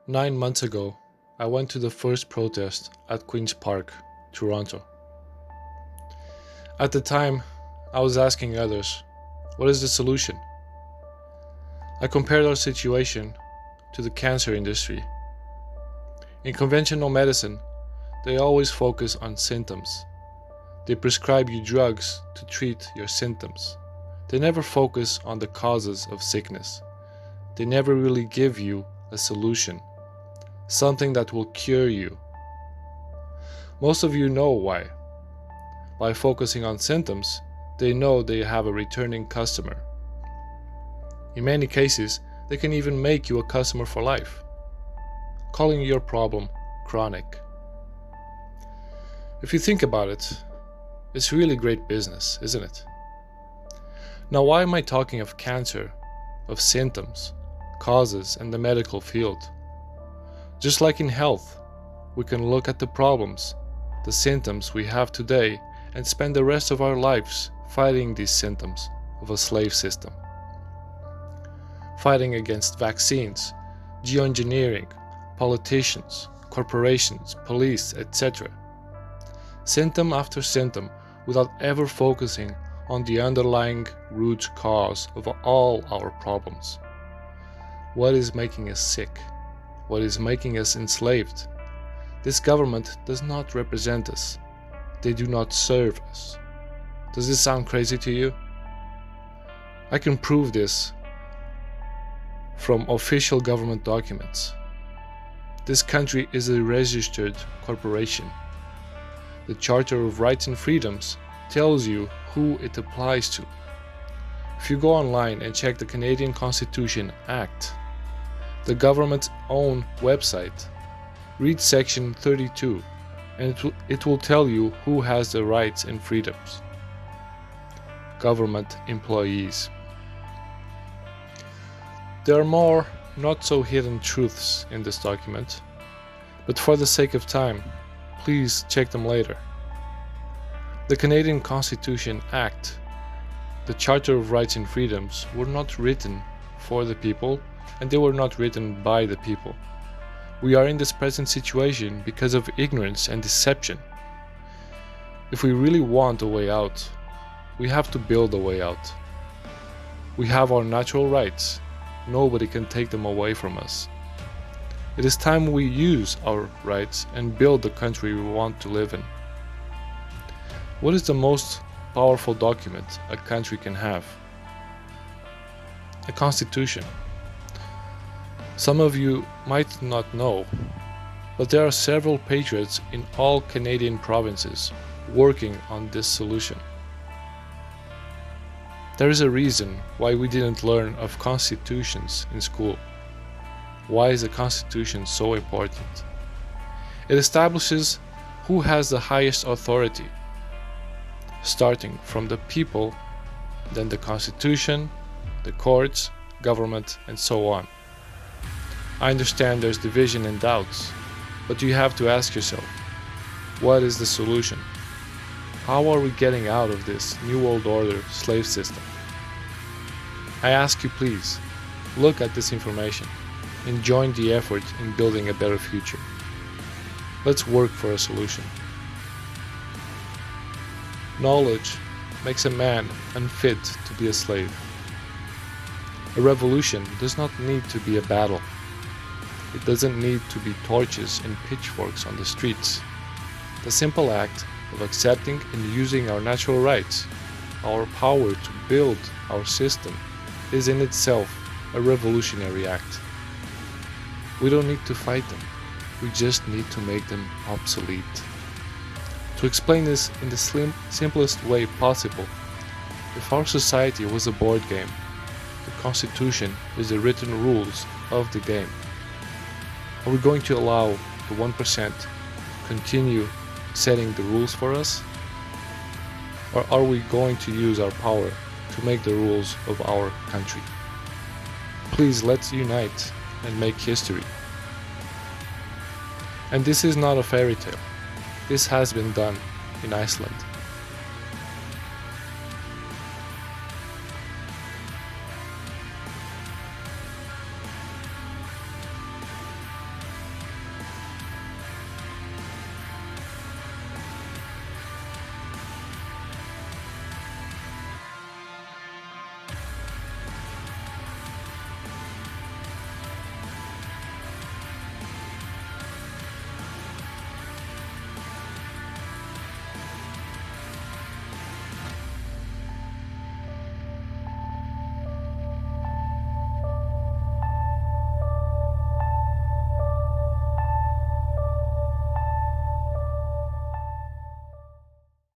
9 months ago, I went to the first protest at Queen's Park, Toronto. At the time, I was asking others, what is the solution? I compared our situation to the cancer industry. In conventional medicine, they always focus on symptoms. They prescribe you drugs to treat your symptoms. They never focus on the causes of sickness. They never really give you a solution, something that will cure you. Most of you know why. By focusing on symptoms, they know they have a returning customer. In many cases, they can even make you a customer for life, calling your problem chronic. If you think about it, it's really great business, isn't it? Now, why am I talking of cancer, of symptoms, causes, and the medical field? Just like in health, we can look at the problems, the symptoms we have today, and spend the rest of our lives fighting these symptoms of a slave system. Fighting against vaccines, geoengineering, politicians, corporations, police, etc. Symptom after symptom without ever focusing on the underlying root cause of all our problems. What is making us sick? What is making us enslaved? This government does not represent us. They do not serve us. Does this sound crazy to you? I can prove this from official government documents. This country is a registered corporation. The Charter of Rights and Freedoms tells you who it applies to. If you go online and check the Canadian Constitution Act, the government's own website, read section 32, and it will tell you who has the rights and freedoms. Government employees. There are more not so hidden truths in this document, but for the sake of time, please check them later. The Canadian Constitution Act, the Charter of Rights and Freedoms, were not written for the people, and they were not written by the people. We are in this present situation because of ignorance and deception. If we really want a way out, we have to build a way out. We have our natural rights. Nobody can take them away from us. It is time we use our rights and build the country we want to live in. What is the most powerful document a country can have? A constitution. Some of you might not know, but there are several patriots in all Canadian provinces working on this solution. There is a reason why we didn't learn of constitutions in school. Why is a constitution so important? It establishes who has the highest authority, starting from the people, then the constitution, the courts, government, and so on. I understand there's division and doubts, but you have to ask yourself, what is the solution? How are we getting out of this New World Order slave system? I ask you, please, look at this information and join the effort in building a better future. Let's work for a solution. Knowledge makes a man unfit to be a slave. A revolution does not need to be a battle. It doesn't need to be torches and pitchforks on the streets. The simple act of accepting and using our natural rights, our power to build our system, is in itself a revolutionary act. We don't need to fight them. We just need to make them obsolete. To explain this in the simplest way possible, if our society was a board game, the Constitution is the written rules of the game. Are we going to allow the 1% continue setting the rules for us? Or are we going to use our power to make the rules of our country? Please, let's unite and make history. And this is not a fairy tale. This has been done in Iceland.